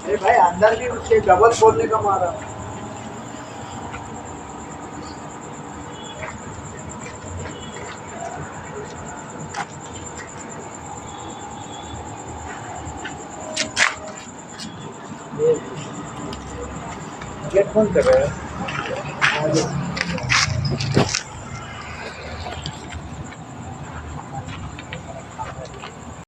अरे भाई अंदर भी उसके डबल खोलने का मारा। गेट बंद कर रहा है।